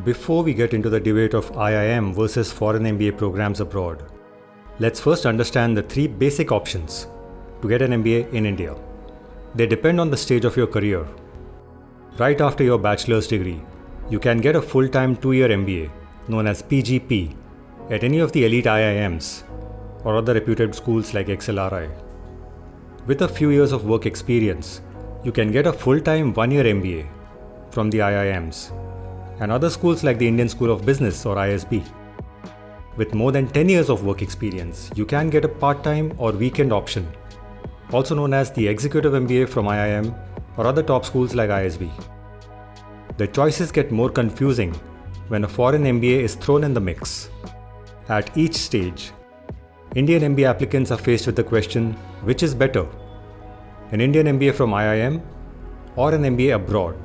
Before we get into the debate of IIM versus foreign MBA programs abroad, let's first understand the three basic options to get an MBA in India. They depend on the stage of your career. Right after your bachelor's degree, you can get a full-time 2-year MBA known as PGP at any of the elite IIMs or other reputed schools like XLRI. With a few years of work experience, you can get a full-time 1-year MBA from the IIMs and other schools like the Indian School of Business or ISB. With more than 10 years of work experience, you can get a part-time or weekend option, also known as the Executive MBA from IIM or other top schools like ISB. The choices get more confusing when a foreign MBA is thrown in the mix. At each stage, Indian MBA applicants are faced with the question, which is better, an Indian MBA from IIM or an MBA abroad?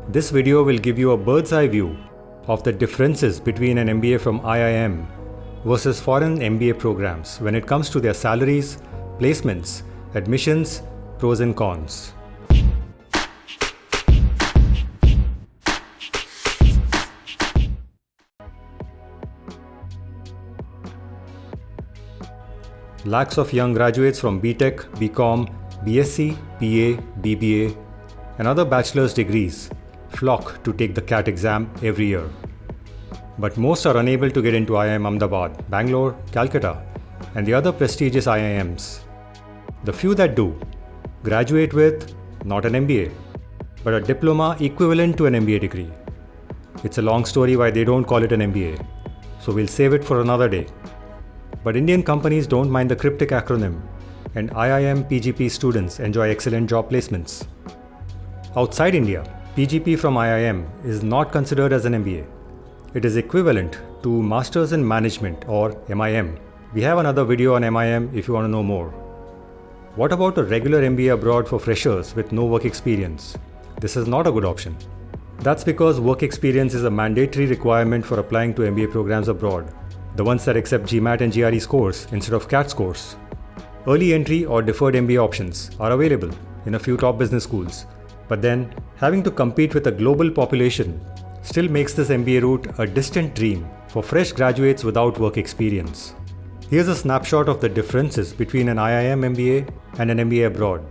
This video will give you a bird's eye view of the differences between an MBA from IIM versus foreign MBA programs when it comes to their salaries, placements, admissions, pros and cons. Lakhs of young graduates from BTech, BCom, BSc, PA, BBA, and other bachelor's degrees flock to take the CAT exam every year. But most are unable to get into IIM Ahmedabad, Bangalore, Calcutta, and the other prestigious IIMs. The few that do graduate with not an MBA, but a diploma equivalent to an MBA degree. It's a long story why they don't call it an MBA, so we'll save it for another day. But Indian companies don't mind the cryptic acronym, and IIM PGP students enjoy excellent job placements. Outside India, PGP from IIM is not considered as an MBA. It is equivalent to Masters in Management or MIM. We have another video on MIM if you want to know more. What about a regular MBA abroad for freshers with no work experience? This is not a good option. That's because work experience is a mandatory requirement for applying to MBA programs abroad, the ones that accept GMAT and GRE scores instead of CAT scores. Early entry or deferred MBA options are available in a few top business schools, but then having to compete with a global population still makes this MBA route a distant dream for fresh graduates without work experience. Here's a snapshot of the differences between an IIM MBA and an MBA abroad.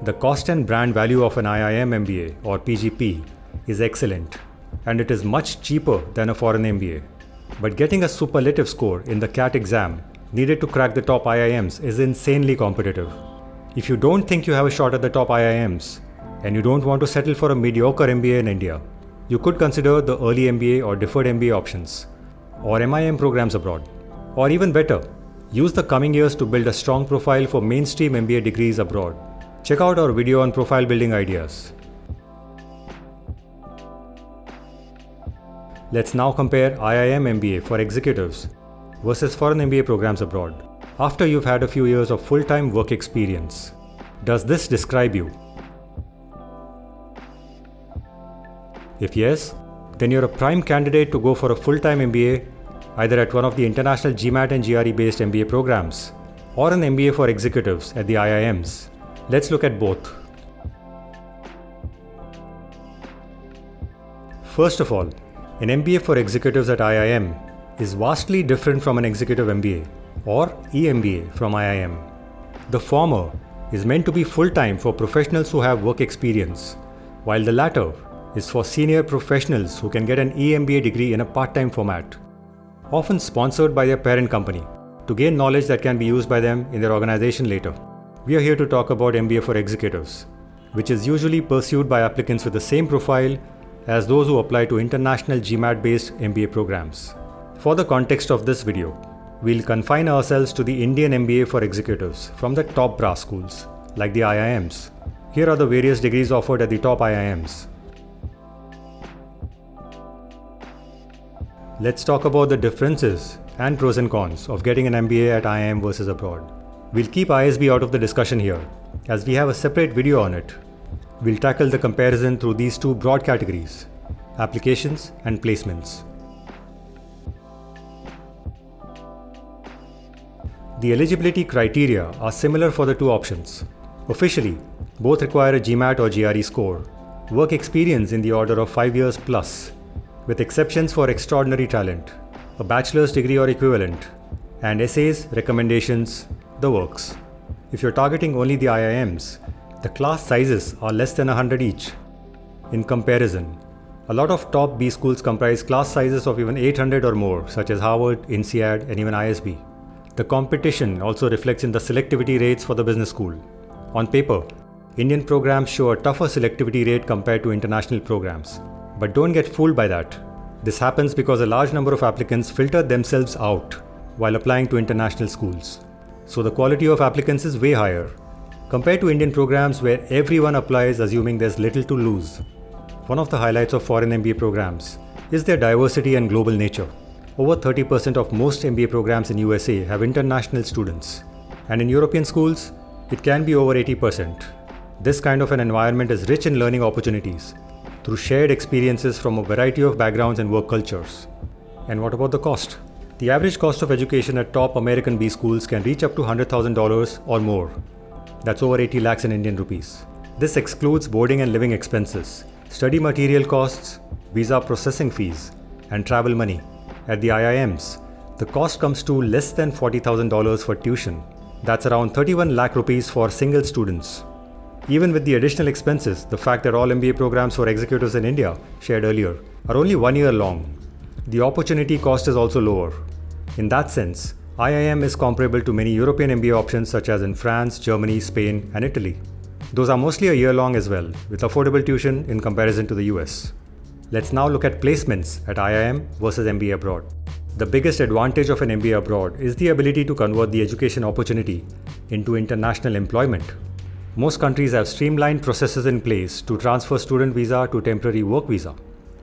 The cost and brand value of an IIM MBA or PGP is excellent, and it is much cheaper than a foreign MBA. But getting a superlative score in the CAT exam needed to crack the top IIMs is insanely competitive. If you don't think you have a shot at the top IIMs, and you don't want to settle for a mediocre MBA in India, you could consider the early MBA or deferred MBA options, or MIM programs abroad. Or even better, use the coming years to build a strong profile for mainstream MBA degrees abroad. Check out our video on profile building ideas. Let's now compare IIM MBA for executives versus foreign MBA programs abroad after you've had a few years of full-time work experience. Does this describe you? If yes, then you're a prime candidate to go for a full-time MBA either at one of the international GMAT and GRE based MBA programs or an MBA for executives at the IIMs. Let's look at both. First of all, an MBA for executives at IIM is vastly different from an executive MBA or EMBA from IIM. The former is meant to be full-time for professionals who have work experience, while the latter is for senior professionals who can get an EMBA degree in a part-time format, often sponsored by their parent company, to gain knowledge that can be used by them in their organization later. We are here to talk about MBA for executives, which is usually pursued by applicants with the same profile as those who apply to international GMAT-based MBA programs. For the context of this video, we'll confine ourselves to the Indian MBA for executives from the top brass schools, like the IIMs. Here are the various degrees offered at the top IIMs. Let's talk about the differences and pros and cons of getting an MBA at IIM versus abroad. We'll keep ISB out of the discussion here, as we have a separate video on it. We'll tackle the comparison through these two broad categories: applications and placements. The eligibility criteria are similar for the two options. Officially, both require a GMAT or GRE score, work experience in the order of 5 years plus, with exceptions for extraordinary talent, a bachelor's degree or equivalent, and essays, recommendations, the works. If you're targeting only the IIMs, the class sizes are less than 100 each. In comparison, a lot of top B schools comprise class sizes of even 800 or more, such as Harvard, INSEAD, and even ISB. The competition also reflects in the selectivity rates for the business school. On paper, Indian programs show a tougher selectivity rate compared to international programs. But don't get fooled by that. This happens because a large number of applicants filter themselves out while applying to international schools. So the quality of applicants is way higher, compared to Indian programs where everyone applies assuming there's little to lose. One of the highlights of foreign MBA programs is their diversity and global nature. Over 30% of most MBA programs in USA have international students, and in European schools, it can be over 80%. This kind of an environment is rich in learning opportunities through shared experiences from a variety of backgrounds and work cultures. And what about the cost? The average cost of education at top American B schools can reach up to $100,000 or more. That's over 80 lakhs in Indian rupees. This excludes boarding and living expenses, study material costs, visa processing fees, and travel money. At the IIMs, the cost comes to less than $40,000 for tuition. That's around 31 lakh rupees for single students. Even with the additional expenses, the fact that all MBA programs for executives in India, shared earlier, are only 1 year long, the opportunity cost is also lower. In that sense, IIM is comparable to many European MBA options such as in France, Germany, Spain, and Italy. Those are mostly a year long as well, with affordable tuition in comparison to the US. Let's now look at placements at IIM versus MBA Abroad. The biggest advantage of an MBA Abroad is the ability to convert the education opportunity into international employment. Most countries have streamlined processes in place to transfer student visa to temporary work visa.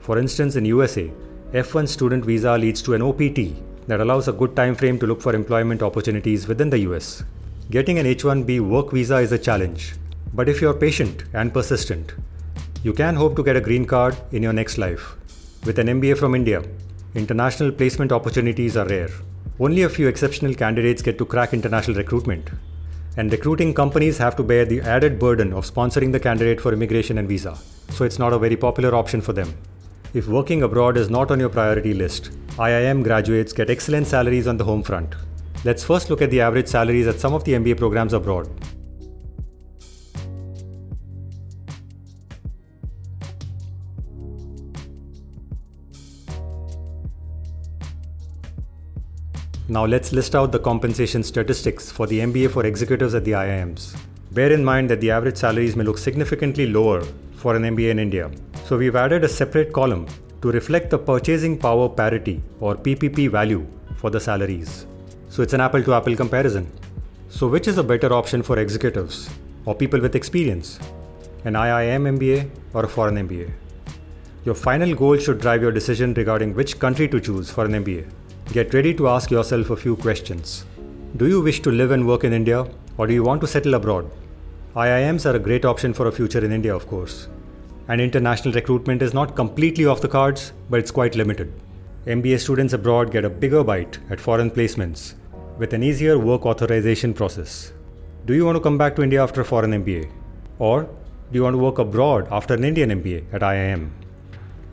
For instance, in USA, F1 student visa leads to an OPT that allows a good time frame to look for employment opportunities within the US. Getting an H1B work visa is a challenge, but if you're patient and persistent, you can hope to get a green card in your next life. With an MBA from India, international placement opportunities are rare. Only a few exceptional candidates get to crack international recruitment. And recruiting companies have to bear the added burden of sponsoring the candidate for immigration and visa, so it's not a very popular option for them. If working abroad is not on your priority list, IIM graduates get excellent salaries on the home front. Let's first look at the average salaries at some of the MBA programs abroad. Now let's list out the compensation statistics for the MBA for executives at the IIMs. Bear in mind that the average salaries may look significantly lower for an MBA in India. So we've added a separate column to reflect the purchasing power parity or PPP value for the salaries. So it's an apple-to-apple comparison. So which is a better option for executives or people with experience? An IIM MBA or a foreign MBA? Your final goal should drive your decision regarding which country to choose for an MBA. Get ready to ask yourself a few questions. Do you wish to live and work in India, or do you want to settle abroad? IIMs are a great option for a future in India, of course. And international recruitment is not completely off the cards, but it's quite limited. MBA students abroad get a bigger bite at foreign placements with an easier work authorization process. Do you want to come back to India after a foreign MBA? Or do you want to work abroad after an Indian MBA at IIM?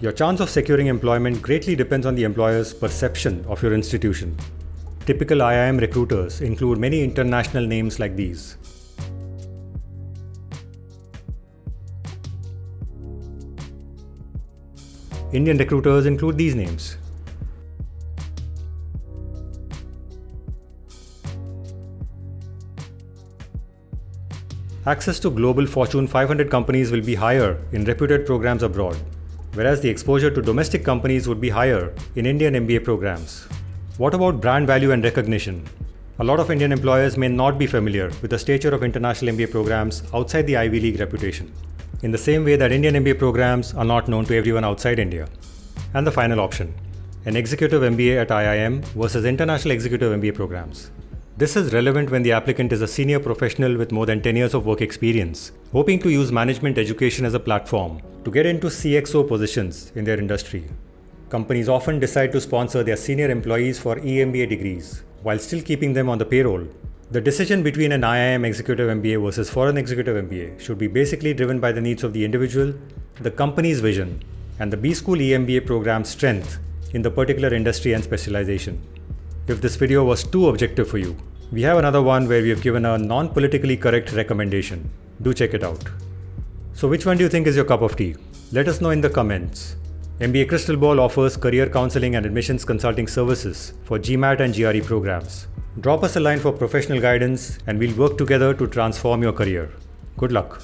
Your chance of securing employment greatly depends on the employer's perception of your institution. Typical IIM recruiters include many international names like these. Indian recruiters include these names. Access to global Fortune 500 companies will be higher in reputed programs abroad, whereas the exposure to domestic companies would be higher in Indian MBA programs. What about brand value and recognition? A lot of Indian employers may not be familiar with the stature of international MBA programs outside the Ivy League reputation, in the same way that Indian MBA programs are not known to everyone outside India. And the final option, an Executive MBA at IIM versus international Executive MBA programs. This is relevant when the applicant is a senior professional with more than 10 years of work experience, hoping to use management education as a platform to get into CXO positions in their industry. Companies often decide to sponsor their senior employees for EMBA degrees while still keeping them on the payroll. The decision between an IIM Executive MBA versus Foreign Executive MBA should be basically driven by the needs of the individual, the company's vision, and the B-School EMBA program's strength in the particular industry and specialization. If this video was too objective for you, we have another one where we have given a non-politically correct recommendation. Do check it out. So which one do you think is your cup of tea? Let us know in the comments. MBA Crystal Ball offers career counseling and admissions consulting services for GMAT and GRE programs. Drop us a line for professional guidance and we'll work together to transform your career. Good luck.